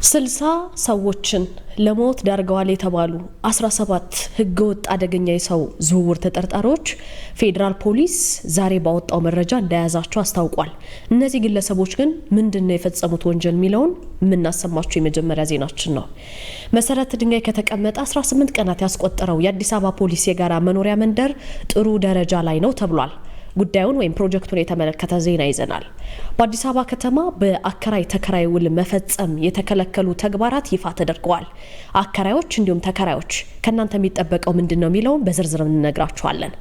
60 ሰዎችን ለሞት ዳርገዋል የተባሉ 17 ህገወጥ አደገኛ የሰው ዝውውር ተጠርጣሪዎች ፌዴራል ፖሊስ ዛሬ ባወጣው መረጃ እንደያዛቸው አስታውቋል። እነዚህ ግለሰቦች ግን ምንድነው የፈጸሙት ወንጀል የሚለውን የምናሰማችሁ የመጀመሪያ ዜናችን ነው። መሰረት ድንጋይ ከተቀመጠ 18 ቀናት ያስቆጠረው የአዲስ አበባ ፖሊስ የጋራ መኖሪያ መንደር ጥሩ ደረጃ ላይ ነው ተብሏል። ጉዳዩን ወይም ፕሮጀክቱን የተመለከተ ዜና ይዘናል። በአዲስ አበባ ከተማ በአከራይ ተከራይ ውል መፈጸም የተከለከሉ ተግባራት ይፋ ተደርገዋል። አከራዮች እንዲሁም ተከራዮች ከናንተ የሚጠበቀው ምንድነው የሚለውን በዝርዝር እንነግራችኋለን።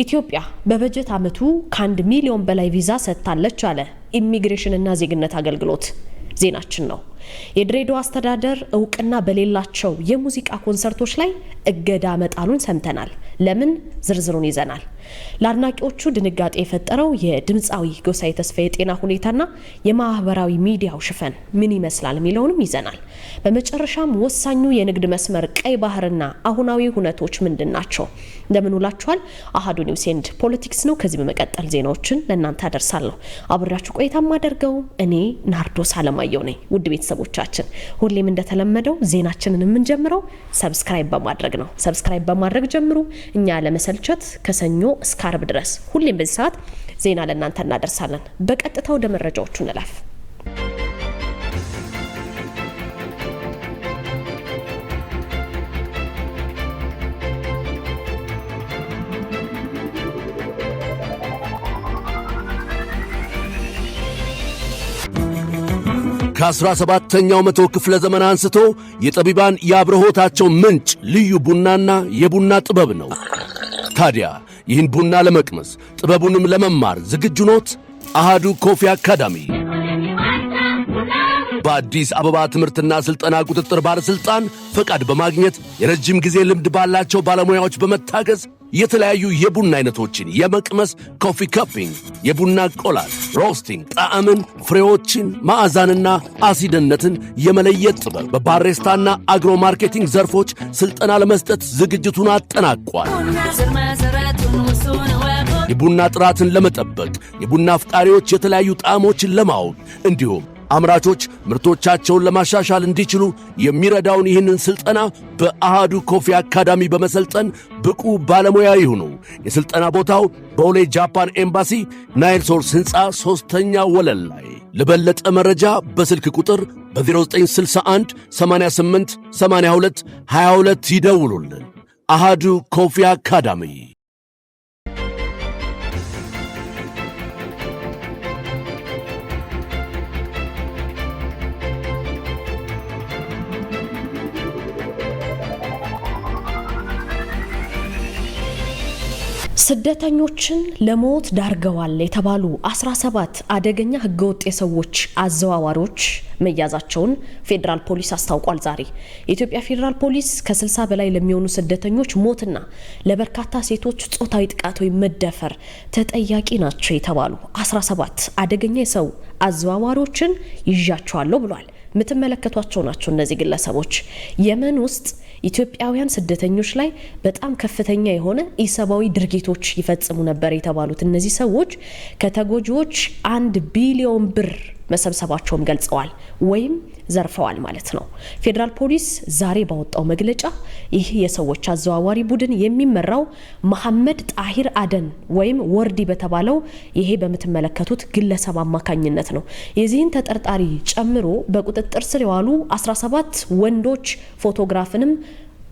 ኢትዮጵያ በበጀት ዓመቱ ከ1 ሚሊዮን በላይ ቪዛ ሰጥታለች አለ ኢሚግሬሽን እና ዜግነት አገልግሎት። ዜናችን ነው። የድሬዳዋ አስተዳደር እውቅና በሌላቸው የሙዚቃ ኮንሰርቶች ላይ እገዳ መጣሉን ሰምተናል። ለምን? ዝርዝሩን ይዘናል። ለአድናቂዎቹ ድንጋጤ የፈጠረው የድምፃዊ ጎሳዬ ተስፋዬ የጤና ሁኔታና የማህበራዊ ሚዲያው ሽፈን ምን ይመስላል የሚለውንም ይዘናል። በመጨረሻም ወሳኙ የንግድ መስመር ቀይ ባህርና አሁናዊ ሁነቶች ምንድናቸው? እንደምን ውላችኋል? አሃዱ ኒውስ ኤንድ ፖለቲክስ ነው። ከዚህ በመቀጠል ዜናዎችን ለእናንተ አደርሳለሁ። አብራችሁ ቆይታ ማደርገው እኔ ናርዶስ አለማየሁ ነኝ። ውድ ቤተሰቦቻችን ሁሌም እንደተለመደው ዜናችንን የምንጀምረው ሰብስክራይብ በማድረግ ነው። ሰብስክራይብ በማድረግ ጀምሩ። እኛ ለመሰልቸት ከሰኞ እስከ ዓርብ ድረስ ሁሌም በዚህ ሰዓት ዜና ለእናንተ እናደርሳለን። በቀጥታ ወደ መረጃዎቹ እንለፍ። ከ17ኛው መቶ ክፍለ ዘመን አንስቶ የጠቢባን የአብርሆታቸው ምንጭ ልዩ ቡናና የቡና ጥበብ ነው። ታዲያ ይህን ቡና ለመቅመስ ጥበቡንም ለመማር ዝግጁ ኖት? አሃዱ ኮፊ አካዳሚ በአዲስ አበባ ትምህርትና ስልጠና ቁጥጥር ባለስልጣን ፈቃድ በማግኘት የረጅም ጊዜ ልምድ ባላቸው ባለሙያዎች በመታገዝ የተለያዩ የቡና አይነቶችን የመቅመስ ኮፊ ካፒንግ፣ የቡና ቆላል፣ ሮስቲንግ፣ ጣዕምን፣ ፍሬዎችን፣ ማዕዛንና አሲድነትን የመለየት ጥበብ በባሬስታና አግሮ ማርኬቲንግ ዘርፎች ስልጠና ለመስጠት ዝግጅቱን አጠናቋል። የቡና ጥራትን ለመጠበቅ የቡና አፍቃሪዎች የተለያዩ ጣዕሞችን ለማወቅ እንዲሁም አምራቾች ምርቶቻቸውን ለማሻሻል እንዲችሉ የሚረዳውን ይህንን ስልጠና በአሃዱ ኮፊ አካዳሚ በመሰልጠን ብቁ ባለሙያ ይሁኑ። የስልጠና ቦታው በቦሌ ጃፓን ኤምባሲ ናይል ሶርስ ሕንፃ 3ኛ ወለል ላይ። ለበለጠ መረጃ በስልክ ቁጥር በ0961 88 82 22 ይደውሉልን። አሃዱ ኮፊ አካዳሚ። ስደተኞችን ለሞት ዳርገዋል የተባሉ 17 አደገኛ ህገወጥ የሰዎች አዘዋዋሪዎች መያዛቸውን ፌዴራል ፖሊስ አስታውቋል። ዛሬ የኢትዮጵያ ፌዴራል ፖሊስ ከ60 በላይ ለሚሆኑ ስደተኞች ሞትና ለበርካታ ሴቶች ጾታዊ ጥቃት ወይም መደፈር ተጠያቂ ናቸው የተባሉ 17 አደገኛ የሰው አዘዋዋሪዎችን ይዣቸዋለሁ ብሏል። የምትመለከቷቸው ናቸው እነዚህ ግለሰቦች የመን ውስጥ ኢትዮጵያውያን ስደተኞች ላይ በጣም ከፍተኛ የሆነ ኢሰባዊ ድርጊቶች ይፈጽሙ ነበር የተባሉት እነዚህ ሰዎች ከተጎጂዎች 1 ቢሊዮን ብር መሰብሰባቸውም ገልጸዋል ወይም ዘርፈዋል ማለት ነው። ፌዴራል ፖሊስ ዛሬ ባወጣው መግለጫ ይህ የሰዎች አዘዋዋሪ ቡድን የሚመራው መሐመድ ጣሂር አደን ወይም ወርዲ በተባለው ይሄ በምትመለከቱት ግለሰብ አማካኝነት ነው። የዚህን ተጠርጣሪ ጨምሮ በቁጥጥር ስር የዋሉ 17 ወንዶች ፎቶግራፍንም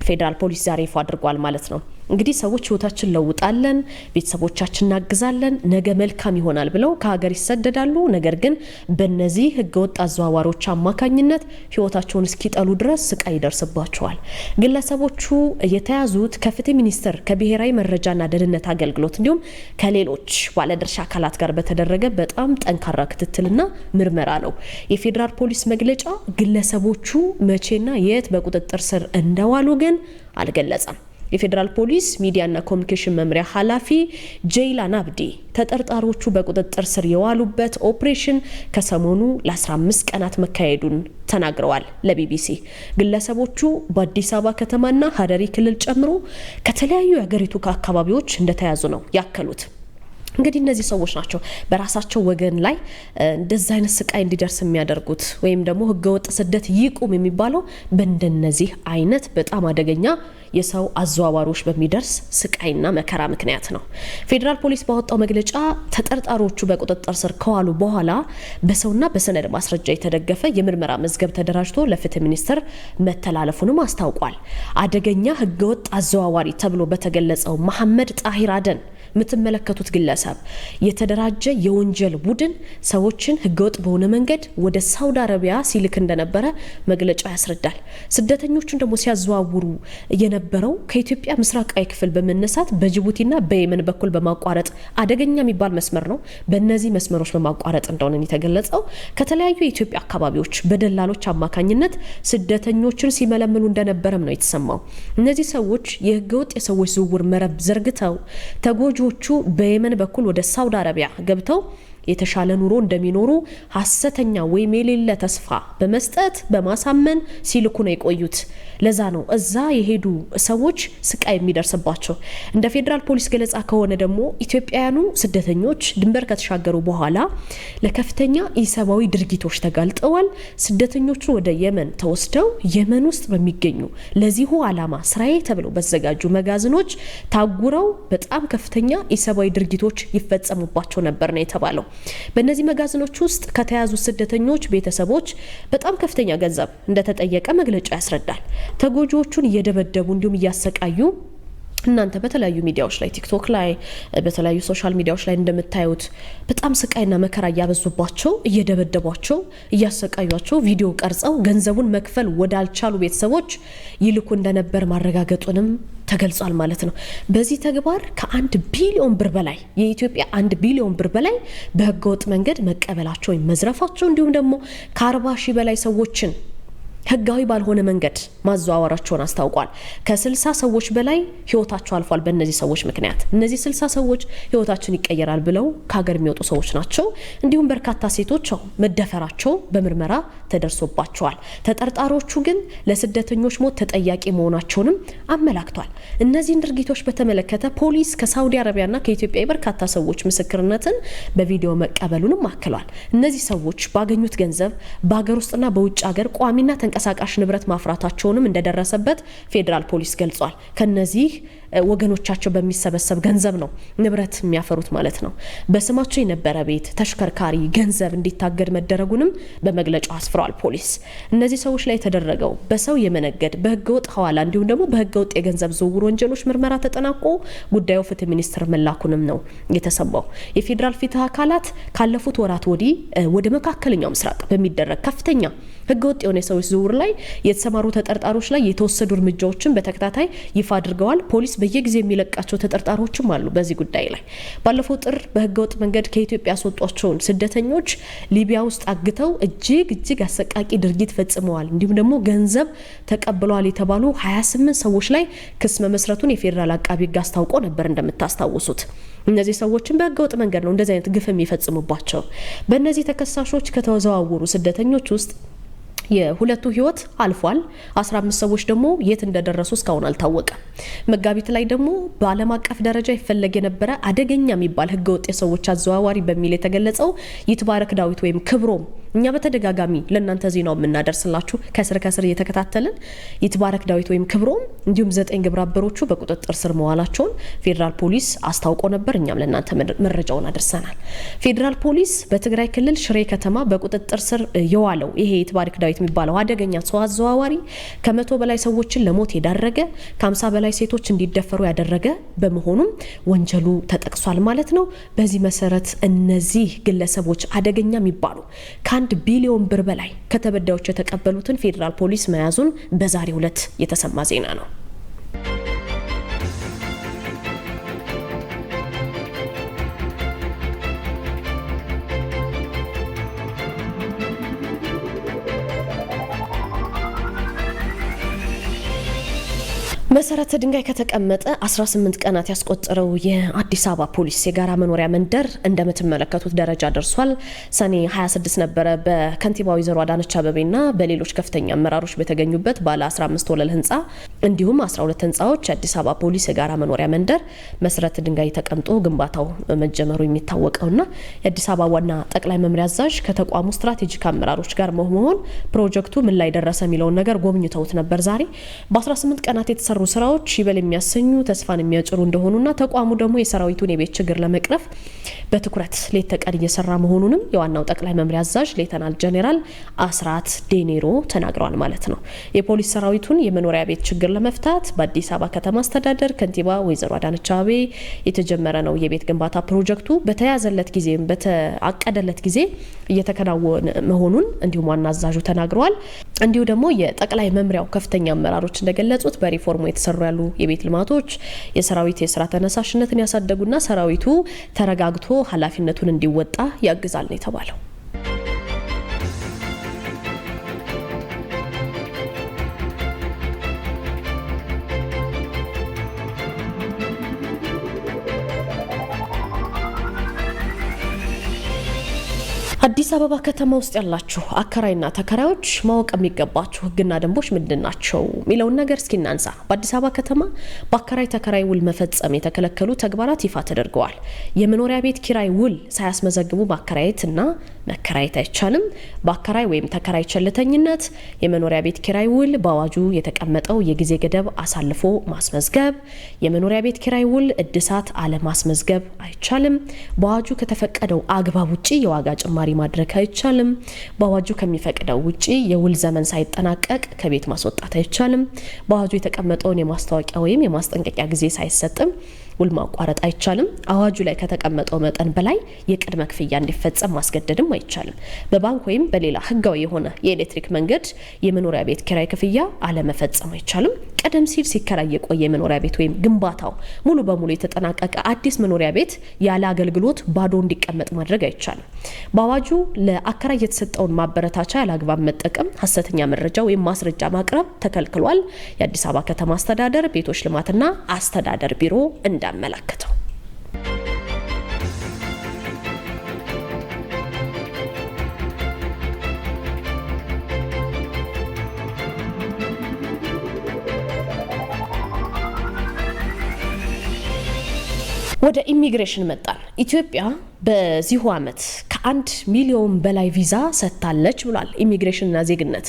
ፌዴራል ፖሊስ ዛሬ ይፋ አድርጓል ማለት ነው። እንግዲህ ሰዎች ህይወታችን ለውጣለን፣ ቤተሰቦቻችን እናግዛለን፣ ነገ መልካም ይሆናል ብለው ከሀገር ይሰደዳሉ። ነገር ግን በእነዚህ ህገወጥ አዘዋዋሪዎች አማካኝነት ህይወታቸውን እስኪጠሉ ድረስ ስቃይ ይደርስባቸዋል። ግለሰቦቹ የተያዙት ከፍትህ ሚኒስቴር፣ ከብሔራዊ መረጃና ደህንነት አገልግሎት እንዲሁም ከሌሎች ባለድርሻ አካላት ጋር በተደረገ በጣም ጠንካራ ክትትልና ምርመራ ነው። የፌዴራል ፖሊስ መግለጫ ግለሰቦቹ መቼና የት በቁጥጥር ስር እንደዋሉ ግን አልገለጸም። የፌዴራል ፖሊስ ሚዲያና ኮሙኒኬሽን መምሪያ ኃላፊ ጄይላን አብዲ ተጠርጣሪዎቹ በቁጥጥር ስር የዋሉበት ኦፕሬሽን ከሰሞኑ ለ15 ቀናት መካሄዱን ተናግረዋል ለቢቢሲ። ግለሰቦቹ በአዲስ አበባ ከተማና ሀረሪ ክልል ጨምሮ ከተለያዩ የሀገሪቱ አካባቢዎች እንደተያዙ ነው ያከሉት። እንግዲህ እነዚህ ሰዎች ናቸው በራሳቸው ወገን ላይ እንደዛ አይነት ስቃይ እንዲደርስ የሚያደርጉት ወይም ደግሞ ህገወጥ ስደት ይቁም የሚባለው በእንደነዚህ አይነት በጣም አደገኛ የሰው አዘዋዋሪዎች በሚደርስ ስቃይና መከራ ምክንያት ነው። ፌዴራል ፖሊስ ባወጣው መግለጫ ተጠርጣሪዎቹ በቁጥጥር ስር ከዋሉ በኋላ በሰውና በሰነድ ማስረጃ የተደገፈ የምርመራ መዝገብ ተደራጅቶ ለፍትህ ሚኒስቴር መተላለፉንም አስታውቋል። አደገኛ ህገወጥ አዘዋዋሪ ተብሎ በተገለጸው መሐመድ ጣሂር አደን የምትመለከቱት ግለሰብ የተደራጀ የወንጀል ቡድን ሰዎችን ህገወጥ በሆነ መንገድ ወደ ሳውዲ አረቢያ ሲልክ እንደነበረ መግለጫው ያስረዳል። ስደተኞቹን ደግሞ ሲያዘዋውሩ የነበረው ከኢትዮጵያ ምስራቃዊ ክፍል በመነሳት በጅቡቲና በየመን በኩል በማቋረጥ አደገኛ የሚባል መስመር ነው። በእነዚህ መስመሮች በማቋረጥ እንደሆነ የተገለጸው ከተለያዩ የኢትዮጵያ አካባቢዎች በደላሎች አማካኝነት ስደተኞችን ሲመለምሉ እንደነበረም ነው የተሰማው። እነዚህ ሰዎች የህገወጥ የሰዎች ዝውውር መረብ ዘርግተው ተጎጆቹ በየመን በኩል ወደ ሳውዲ አረቢያ ገብተው የተሻለ ኑሮ እንደሚኖሩ ሐሰተኛ ወይም የሌለ ተስፋ በመስጠት በማሳመን ሲልኩ ነው የቆዩት። ለዛ ነው እዛ የሄዱ ሰዎች ስቃይ የሚደርስባቸው። እንደ ፌዴራል ፖሊስ ገለጻ ከሆነ ደግሞ ኢትዮጵያውያኑ ስደተኞች ድንበር ከተሻገሩ በኋላ ለከፍተኛ ኢሰብአዊ ድርጊቶች ተጋልጠዋል። ስደተኞቹ ወደ የመን ተወስደው የመን ውስጥ በሚገኙ ለዚሁ ዓላማ ስራዬ ተብለው በተዘጋጁ መጋዘኖች ታጉረው በጣም ከፍተኛ ኢሰብአዊ ድርጊቶች ይፈጸሙባቸው ነበር ነው የተባለው። በእነዚህ መጋዘኖች ውስጥ ከተያዙ ስደተኞች ቤተሰቦች በጣም ከፍተኛ ገንዘብ እንደተጠየቀ መግለጫው ያስረዳል። ተጎጂዎቹን እየደበደቡ እንዲሁም እያሰቃዩ እናንተ በተለያዩ ሚዲያዎች ላይ ቲክቶክ ላይ በተለያዩ ሶሻል ሚዲያዎች ላይ እንደምታዩት በጣም ስቃይና መከራ እያበዙባቸው እየደበደቧቸው እያሰቃዩቸው ቪዲዮ ቀርጸው ገንዘቡን መክፈል ወዳልቻሉ ቤተሰቦች ይልኩ እንደነበር ማረጋገጡንም ተገልጿል ማለት ነው። በዚህ ተግባር ከ1 ቢሊዮን ብር በላይ የኢትዮጵያ 1 ቢሊዮን ብር በላይ በህገወጥ መንገድ መቀበላቸው መዝረፋቸው እንዲሁም ደግሞ ከ40 ሺህ በላይ ሰዎችን ህጋዊ ባልሆነ መንገድ ማዘዋወራቸውን አስታውቋል። ከ60 ሰዎች በላይ ህይወታቸው አልፏል በእነዚህ ሰዎች ምክንያት። እነዚህ 60 ሰዎች ህይወታችን ይቀየራል ብለው ከሀገር የሚወጡ ሰዎች ናቸው። እንዲሁም በርካታ ሴቶች መደፈራቸው በምርመራ ተደርሶባቸዋል። ተጠርጣሪዎቹ ግን ለስደተኞች ሞት ተጠያቂ መሆናቸውንም አመላክቷል። እነዚህን ድርጊቶች በተመለከተ ፖሊስ ከሳውዲ አረቢያና ከኢትዮጵያ የበርካታ ሰዎች ምስክርነትን በቪዲዮ መቀበሉንም አክሏል። እነዚህ ሰዎች ባገኙት ገንዘብ በሀገር ውስጥና በውጭ ሀገር ቋሚና ተንቀሳቃሽ ንብረት ማፍራታቸውንም እንደደረሰበት ፌዴራል ፖሊስ ገልጿል። ከነዚህ ወገኖቻቸው በሚሰበሰብ ገንዘብ ነው ንብረት የሚያፈሩት ማለት ነው። በስማቸው የነበረ ቤት፣ ተሽከርካሪ፣ ገንዘብ እንዲታገድ መደረጉንም በመግለጫው አስፍሯል ፖሊስ። እነዚህ ሰዎች ላይ የተደረገው በሰው የመነገድ በህገወጥ ሐዋላ እንዲሁም ደግሞ በህገወጥ የገንዘብ ዝውውር ወንጀሎች ምርመራ ተጠናቆ ጉዳዩ ፍትህ ሚኒስቴር መላኩንም ነው የተሰማው። የፌዴራል ፍትህ አካላት ካለፉት ወራት ወዲህ ወደ መካከለኛው ምስራቅ በሚደረግ ከፍተኛ ህገወጥ የሆነ የሰዎች ዝውውር ላይ የተሰማሩ ተጠርጣሪዎች ላይ የተወሰዱ እርምጃዎችን በተከታታይ ይፋ አድርገዋል። ፖሊስ በየጊዜው የሚለቃቸው ተጠርጣሪዎችም አሉ። በዚህ ጉዳይ ላይ ባለፈው ጥር በህገወጥ መንገድ ከኢትዮጵያ ያስወጧቸውን ስደተኞች ሊቢያ ውስጥ አግተው እጅግ አሰቃቂ ድርጊት ፈጽመዋል እንዲሁም ደግሞ ገንዘብ ተቀብለዋል የተባሉ 28 ሰዎች ላይ ክስ መመስረቱን የፌዴራል አቃቢ ህግ አስታውቆ ነበር እንደምታስታውሱት። እነዚህ ሰዎችን በህገወጥ መንገድ ነው እንደዚህ አይነት ግፍ የሚፈጽሙባቸው። በእነዚህ ተከሳሾች ከተዘዋወሩ ስደተኞች ውስጥ የሁለቱ ህይወት አልፏል። 15 ሰዎች ደግሞ የት እንደደረሱ እስካሁን አልታወቀም። መጋቢት ላይ ደግሞ በዓለም አቀፍ ደረጃ ይፈለግ የነበረ አደገኛ የሚባል ህገወጥ የሰዎች አዘዋዋሪ በሚል የተገለጸው ይትባረክ ዳዊት ወይም ክብሮም እኛ በተደጋጋሚ ለእናንተ ዜናው የምናደርስላችሁ ከስር እየተከታተልን ይትባረክ ዳዊት ወይም ክብሮም እንዲሁም 9 ግብረ አበሮቹ በቁጥጥር ስር መዋላቸውን ፌዴራል ፖሊስ አስታውቆ ነበር። እኛም ለእናንተ መረጃውን አድርሰናል። ፌዴራል ፖሊስ በትግራይ ክልል ሽሬ ከተማ በቁጥጥር ስር የዋለው ይሄ ይትባረክ ዳዊት የሚባለው አደገኛ ሰው አዘዋዋሪ ከ100 በላይ ሰዎችን ለሞት የዳረገ ከ50 በላይ ሴቶች እንዲደፈሩ ያደረገ በመሆኑም ወንጀሉ ተጠቅሷል ማለት ነው። በዚህ መሰረት እነዚህ ግለሰቦች አደገኛ የሚባሉ ከ1 ቢሊዮን ብር በላይ ከተበዳዮች የተቀበሉትን ፌዴራል ፖሊስ መያዙን በዛሬው ዕለት የተሰማ ዜና ነው። መሰረተ ድንጋይ ከተቀመጠ 18 ቀናት ያስቆጠረው የአዲስ አበባ ፖሊስ የጋራ መኖሪያ መንደር እንደምትመለከቱት ደረጃ ደርሷል። ሰኔ 26 ነበረ በከንቲባው ወይዘሮ አዳነች አቤቤና በሌሎች ከፍተኛ አመራሮች በተገኙበት ባለ 15 ወለል ህንጻ እንዲሁም 12 ህንጻዎች የአዲስ አበባ ፖሊስ የጋራ መኖሪያ መንደር መሰረተ ድንጋይ ተቀምጦ ግንባታው መጀመሩ የሚታወቀውና የአዲስ አበባ ዋና ጠቅላይ መምሪያ አዛዥ ከተቋሙ ስትራቴጂክ አመራሮች ጋር መሆን ፕሮጀክቱ ምን ላይ ደረሰ የሚለውን ነገር ጎብኝተውት ነበር። ዛሬ በ18 ቀናት የተሰሩ ስራዎች ይበል የሚያሰኙ ተስፋን የሚያጭሩ እንደሆኑና ተቋሙ ደግሞ የሰራዊቱን የቤት ችግር ለመቅረፍ በትኩረት ሌት ተቀን እየሰራ መሆኑንም የዋናው ጠቅላይ መምሪያ አዛዥ ሌተናል ጄኔራል አስራት ዴኔሮ ተናግረዋል ማለት ነው። የፖሊስ ሰራዊቱን የመኖሪያ ቤት ችግር ለመፍታት በአዲስ አበባ ከተማ አስተዳደር ከንቲባ ወይዘሮ አዳነች አቤቤ የተጀመረ ነው የቤት ግንባታ ፕሮጀክቱ በተያዘለት ጊዜ በተአቀደለት ጊዜ እየተከናወነ መሆኑን እንዲሁም ዋና አዛዡ ተናግረዋል። እንዲሁ ደግሞ የጠቅላይ መምሪያው ከፍተኛ አመራሮች እንደገለጹት በሪፎርሙ የተሰሩ ያሉ የቤት ልማቶች የሰራዊት የስራ ተነሳሽነትን ያሳደጉና ሰራዊቱ ተረጋግቶ ኃላፊነቱን እንዲወጣ ያግዛል ነው የተባለው። አዲስ አበባ ከተማ ውስጥ ያላችሁ አከራይና ተከራዮች ማወቅ የሚገባችሁ ህግና ደንቦች ምንድናቸው ሚለውን ነገር እስኪ እናንሳ። በአዲስ አበባ ከተማ በአከራይ ተከራይ ውል መፈጸም የተከለከሉ ተግባራት ይፋ ተደርገዋል። የመኖሪያ ቤት ኪራይ ውል ሳያስመዘግቡ ማከራየትና መከራየት አይቻልም። በአከራይ ወይም ተከራይ ቸልተኝነት የመኖሪያ ቤት ኪራይ ውል በአዋጁ የተቀመጠው የጊዜ ገደብ አሳልፎ ማስመዝገብ፣ የመኖሪያ ቤት ኪራይ ውል እድሳት አለማስመዝገብ አይቻልም። በአዋጁ ከተፈቀደው አግባብ ውጪ የዋጋ ጭማሪ ማድረግ አይቻልም። በአዋጁ ከሚፈቅደው ውጪ የውል ዘመን ሳይጠናቀቅ ከቤት ማስወጣት አይቻልም። በአዋጁ የተቀመጠውን የማስታወቂያ ወይም የማስጠንቀቂያ ጊዜ ሳይሰጥም ውል ማቋረጥ አይቻልም። አዋጁ ላይ ከተቀመጠው መጠን በላይ የቅድመ ክፍያ እንዲፈጸም ማስገደድም አይቻልም። በባንክ ወይም በሌላ ህጋዊ የሆነ የኤሌክትሪክ መንገድ የመኖሪያ ቤት ኪራይ ክፍያ አለመፈጸም አይቻልም። ቀደም ሲል ሲከራይ የቆየ መኖሪያ ቤት ወይም ግንባታው ሙሉ በሙሉ የተጠናቀቀ አዲስ መኖሪያ ቤት ያለ አገልግሎት ባዶ እንዲቀመጥ ማድረግ አይቻልም። በአዋጁ ለአከራይ የተሰጠውን ማበረታቻ ያለአግባብ መጠቀም፣ ሐሰተኛ መረጃ ወይም ማስረጃ ማቅረብ ተከልክሏል። የአዲስ አበባ ከተማ አስተዳደር ቤቶች ልማትና አስተዳደር ቢሮ እንዳመለከተው ወደ ኢሚግሬሽን መጣን። ኢትዮጵያ በዚሁ ዓመት ከ1 ሚሊዮን በላይ ቪዛ ሰጥታለች ብሏል ኢሚግሬሽንና ዜግነት።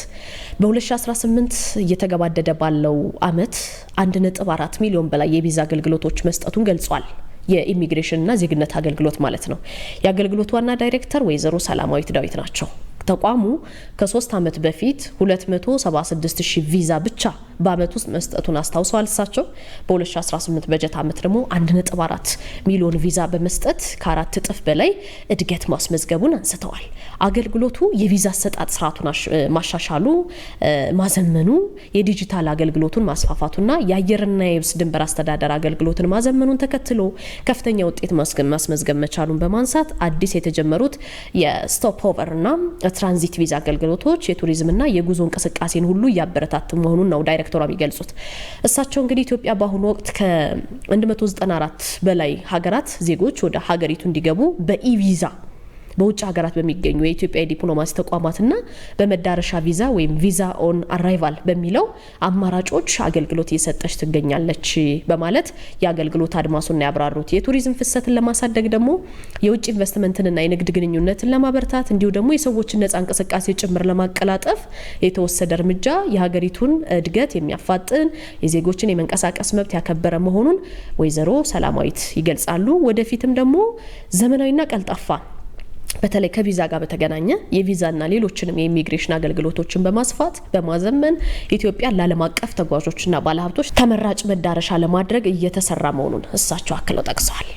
በ2018 እየተገባደደ ባለው ዓመት 1.4 ሚሊዮን በላይ የቪዛ አገልግሎቶች መስጠቱን ገልጿል። የኢሚግሬሽንና ዜግነት አገልግሎት ማለት ነው። የአገልግሎቱ ዋና ዳይሬክተር ወይዘሮ ሰላማዊት ዳዊት ናቸው። ተቋሙ ከ3 ዓመት በፊት 276,000 ቪዛ ብቻ በአመት ውስጥ መስጠቱን አስታውሰዋል። እሳቸው በ2018 በጀት ዓመት ደግሞ 1.4 ሚሊዮን ቪዛ በመስጠት ከ4 እጥፍ በላይ እድገት ማስመዝገቡን አንስተዋል። አገልግሎቱ የቪዛ አሰጣጥ ስርዓቱን ማሻሻሉ፣ ማዘመኑ፣ የዲጂታል አገልግሎቱን ማስፋፋቱና የአየርና የብስ ድንበር አስተዳደር አገልግሎትን ማዘመኑን ተከትሎ ከፍተኛ ውጤት ማስመዝገብ መቻሉን በማንሳት አዲስ የተጀመሩት የስቶፕ ኦቨርና ትራንዚት ቪዛ አገልግሎቶች የቱሪዝምና የጉዞ እንቅስቃሴን ሁሉ እያበረታቱ መሆኑን ነው ዳይሬክተሯ የሚገልጹት። እሳቸው እንግዲህ ኢትዮጵያ በአሁኑ ወቅት ከ194 በላይ ሀገራት ዜጎች ወደ ሀገሪቱ እንዲገቡ በኢቪዛ በውጭ ሀገራት በሚገኙ የኢትዮጵያ ዲፕሎማሲ ተቋማትና በመዳረሻ ቪዛ ወይም ቪዛ ኦን አራይቫል በሚለው አማራጮች አገልግሎት እየሰጠች ትገኛለች በማለት የአገልግሎት አድማሱን ያብራሩት። የቱሪዝም ፍሰትን ለማሳደግ ደግሞ የውጭ ኢንቨስትመንትንና የንግድ ግንኙነትን ለማበርታት እንዲሁ ደግሞ የሰዎችን ነጻ እንቅስቃሴ ጭምር ለማቀላጠፍ የተወሰደ እርምጃ የሀገሪቱን እድገት የሚያፋጥን የዜጎችን የመንቀሳቀስ መብት ያከበረ መሆኑን ወይዘሮ ሰላማዊት ይገልጻሉ። ወደፊትም ደግሞ ዘመናዊና ቀልጣፋ በተለይ ከቪዛ ጋር በተገናኘ የቪዛና ሌሎችንም የኢሚግሬሽን አገልግሎቶችን በማስፋት በማዘመን ኢትዮጵያ ለዓለም አቀፍ ተጓዦችና ባለሀብቶች ተመራጭ መዳረሻ ለማድረግ እየተሰራ መሆኑን እሳቸው አክለው ጠቅሰዋል።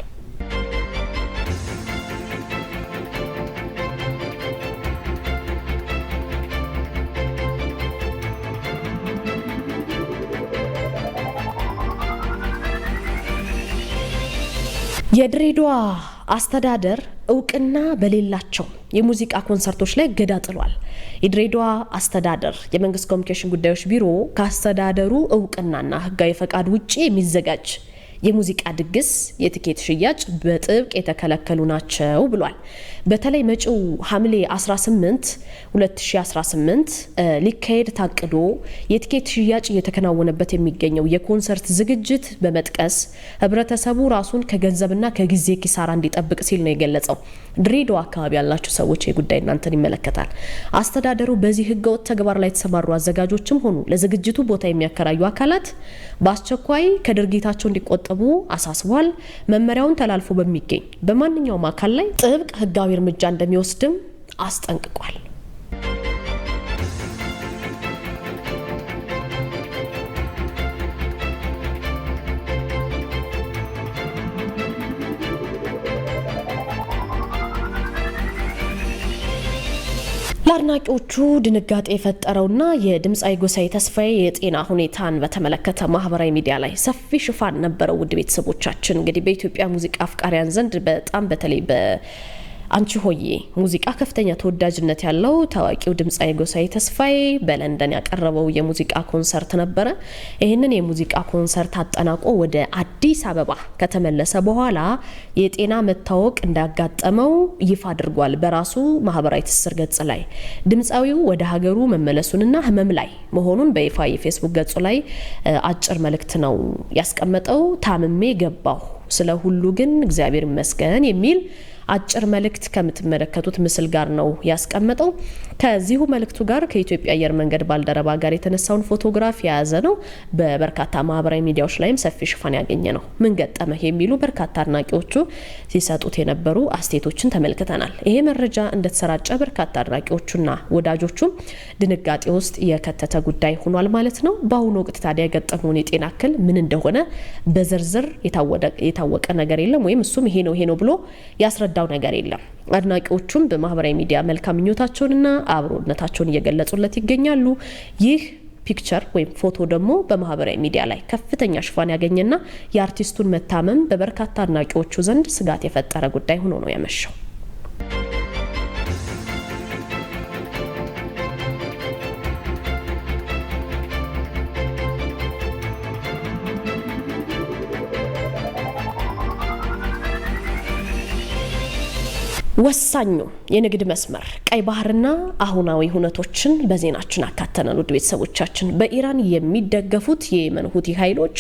የድሬዳዋ አስተዳደር እውቅና በሌላቸው የሙዚቃ ኮንሰርቶች ላይ እገዳ ጥሏል። የድሬዳዋ አስተዳደር የመንግስት ኮሚኒኬሽን ጉዳዮች ቢሮ ከአስተዳደሩ እውቅናና ህጋዊ ፈቃድ ውጪ የሚዘጋጅ የሙዚቃ ድግስ፣ የቲኬት ሽያጭ በጥብቅ የተከለከሉ ናቸው ብሏል። በተለይ መጪው ሐምሌ 18 2018 ሊካሄድ ታቅዶ የቲኬት ሽያጭ እየተከናወነበት የሚገኘው የኮንሰርት ዝግጅት በመጥቀስ ህብረተሰቡ ራሱን ከገንዘብና ከጊዜ ኪሳራ እንዲጠብቅ ሲል ነው የገለጸው። ድሬዳዋ አካባቢ ያላችሁ ሰዎች የጉዳይ እናንተን ይመለከታል። አስተዳደሩ በዚህ ህገወጥ ተግባር ላይ የተሰማሩ አዘጋጆችም ሆኑ ለዝግጅቱ ቦታ የሚያከራዩ አካላት በአስቸኳይ ከድርጊታቸው እንዲቆጠቡ አሳስቧል። መመሪያውን ተላልፎ በሚገኝ በማንኛውም አካል ላይ ጥብቅ ህጋዊ እርምጃ እንደሚወስድም አስጠንቅቋል። ለአድናቂዎቹ ድንጋጤ የፈጠረውና የድምፃዊ ጎሳዬ ተስፋዬ የጤና ሁኔታን በተመለከተ ማህበራዊ ሚዲያ ላይ ሰፊ ሽፋን ነበረው። ውድ ቤተሰቦቻችን እንግዲህ በኢትዮጵያ ሙዚቃ አፍቃሪያን ዘንድ በጣም በተለይ አንቺ ሆዬ ሙዚቃ ከፍተኛ ተወዳጅነት ያለው ታዋቂው ድምፃዊ ጎሳዬ ተስፋዬ በለንደን ያቀረበው የሙዚቃ ኮንሰርት ነበረ። ይህንን የሙዚቃ ኮንሰርት አጠናቆ ወደ አዲስ አበባ ከተመለሰ በኋላ የጤና መታወክ እንዳጋጠመው ይፋ አድርጓል በራሱ ማህበራዊ ትስስር ገጽ ላይ። ድምፃዊው ወደ ሀገሩ መመለሱንና ህመም ላይ መሆኑን በይፋ የፌስቡክ ገጹ ላይ አጭር መልእክት ነው ያስቀመጠው። ታምሜ ገባሁ፣ ስለ ሁሉ ግን እግዚአብሔር ይመስገን የሚል አጭር መልእክት ከምትመለከቱት ምስል ጋር ነው ያስቀመጠው። ከዚሁ መልእክቱ ጋር ከኢትዮጵያ አየር መንገድ ባልደረባ ጋር የተነሳውን ፎቶግራፍ የያዘ ነው። በበርካታ ማህበራዊ ሚዲያዎች ላይም ሰፊ ሽፋን ያገኘ ነው። ምን ገጠመህ የሚሉ በርካታ አድናቂዎቹ ሲሰጡት የነበሩ አስተያየቶችን ተመልክተናል። ይሄ መረጃ እንደተሰራጨ በርካታ አድናቂዎቹና ወዳጆቹም ድንጋጤ ውስጥ የከተተ ጉዳይ ሆኗል ማለት ነው። በአሁኑ ወቅት ታዲያ የገጠመውን የጤና እክል ምን እንደሆነ በዝርዝር የታወቀ ነገር የለም፣ ወይም እሱም ይሄ ነው ብሎ ያስረዳው ነገር የለም። አድናቂዎቹም በማህበራዊ ሚዲያ መልካም ምኞታቸውንና አብሮነታቸውን እየገለጹለት ይገኛሉ። ይህ ፒክቸር ወይም ፎቶ ደግሞ በማህበራዊ ሚዲያ ላይ ከፍተኛ ሽፋን ያገኘና የአርቲስቱን መታመም በበርካታ አድናቂዎቹ ዘንድ ስጋት የፈጠረ ጉዳይ ሆኖ ነው ያመሸው። ወሳኙ የንግድ መስመር ቀይ ባህርና አሁናዊ ሁነቶችን በዜናችን አካተናል። ውድ ቤተሰቦቻችን በኢራን የሚደገፉት የየመን ሁቲ ኃይሎች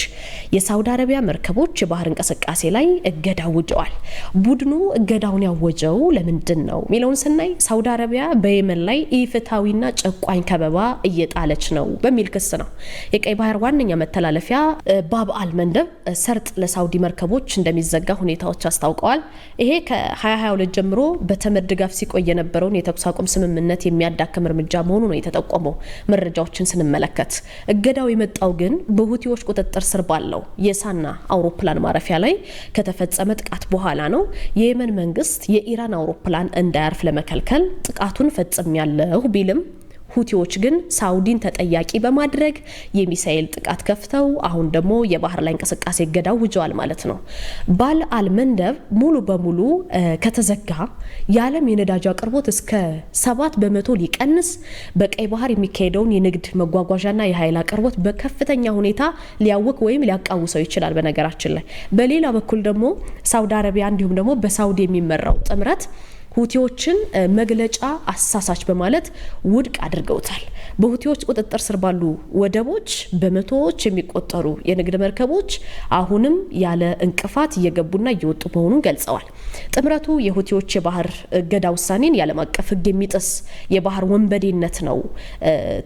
የሳውዲ አረቢያ መርከቦች የባህር እንቅስቃሴ ላይ እገዳ አውጀዋል። ቡድኑ እገዳውን ያወጀው ለምንድን ነው ሚለውን ስናይ ሳውዲ አረቢያ በየመን ላይ ኢፍትሐዊና ጨቋኝ ከበባ እየጣለች ነው በሚል ክስ ነው። የቀይ ባህር ዋነኛ መተላለፊያ ባብ አልመንደብ ሰርጥ ለሳውዲ መርከቦች እንደሚዘጋ ሁኔታዎች አስታውቀዋል። ይሄ ከ2022 ጀምሮ በተመድ ድጋፍ ሲቆይ የነበረውን የተኩስ አቁም ስምምነት የሚያዳክም እርምጃ መሆኑ ነው የተጠቆመው። መረጃዎችን ስንመለከት እገዳው የመጣው ግን በሁቲዎች ቁጥጥር ስር ባለው የሳና አውሮፕላን ማረፊያ ላይ ከተፈጸመ ጥቃት በኋላ ነው። የየመን መንግስት የኢራን አውሮፕላን እንዳያርፍ ለመከልከል ጥቃቱን ፈጽሜያለሁ ቢልም ሁቲዎች ግን ሳውዲን ተጠያቂ በማድረግ የሚሳኤል ጥቃት ከፍተው አሁን ደግሞ የባህር ላይ እንቅስቃሴ እገዳው ውጀዋል ማለት ነው። ባብ አልመንደብ ሙሉ በሙሉ ከተዘጋ የዓለም የነዳጅ አቅርቦት እስከ 7% ሊቀንስ፣ በቀይ ባህር የሚካሄደውን የንግድ መጓጓዣና የኃይል አቅርቦት በከፍተኛ ሁኔታ ሊያውክ ወይም ሊያቃውሰው ይችላል። በነገራችን ላይ በሌላ በኩል ደግሞ ሳውዲ አረቢያ እንዲሁም ደግሞ በሳውዲ የሚመራው ጥምረት ሁቲዎችን መግለጫ አሳሳች በማለት ውድቅ አድርገውታል። በሁቲዎች ቁጥጥር ስር ባሉ ወደቦች በመቶዎች የሚቆጠሩ የንግድ መርከቦች አሁንም ያለ እንቅፋት እየገቡና እየወጡ መሆኑን ገልጸዋል። ጥምረቱ የሁቲዎች የባህር እገዳ ውሳኔን የዓለም አቀፍ ሕግ የሚጥስ የባህር ወንበዴነት ነው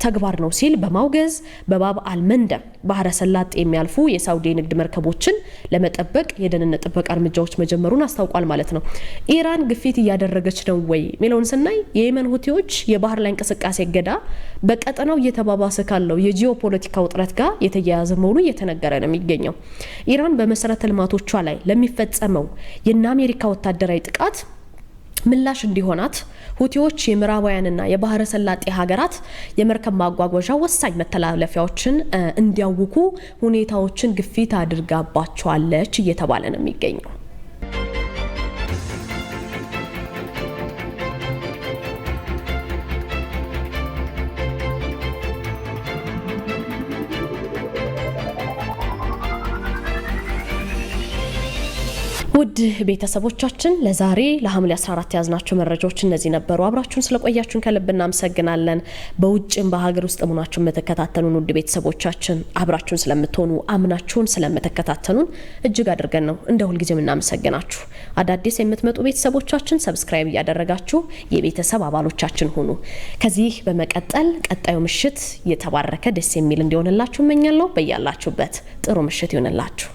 ተግባር ነው ሲል በማውገዝ በባብ አልመንደብ ባህረ ሰላጤ የሚያልፉ የሳውዲ የንግድ መርከቦችን ለመጠበቅ የደህንነት ጥበቃ እርምጃዎች መጀመሩን አስታውቋል ማለት ነው። ኢራን ግፊት እያደረገች ነው ወይ ሚለውን ስናይ የየመን ሁቲዎች የባህር ላይ እንቅስቃሴ እገዳ በቀጠናው እየተባባሰ ካለው የጂኦፖለቲካ ውጥረት ጋር የተያያዘ መሆኑ እየተነገረ ነው የሚገኘው። ኢራን በመሰረተ ልማቶቿ ላይ ለሚፈጸመው የእነ አሜሪካ ወታደራዊ ጥቃት ምላሽ እንዲሆናት ሁቲዎች የምዕራባውያንና የባህረ ሰላጤ ሀገራት የመርከብ ማጓጓዣ ወሳኝ መተላለፊያዎችን እንዲያውኩ ሁኔታዎችን ግፊት አድርጋባቸዋለች እየተባለ ነው የሚገኘው። ውድ ቤተሰቦቻችን ለዛሬ ለሐምሌ 14 ያዝናቸው መረጃዎች እነዚህ ነበሩ። አብራችሁን ስለቆያችሁን ከልብ እናመሰግናለን። በውጭም በሀገር ውስጥ ሆናችሁ የምትከታተሉን ውድ ቤተሰቦቻችን አብራችሁን ስለምትሆኑ አምናችሁን ስለምትከታተሉን እጅግ አድርገን ነው እንደ ሁልጊዜም እናመሰግናችሁ። አዳዲስ የምትመጡ ቤተሰቦቻችን ሰብስክራይብ እያደረጋችሁ የቤተሰብ አባሎቻችን ሁኑ። ከዚህ በመቀጠል ቀጣዩ ምሽት የተባረከ ደስ የሚል እንዲሆንላችሁ እመኛለሁ። በያላችሁበት ጥሩ ምሽት ይሁንላችሁ።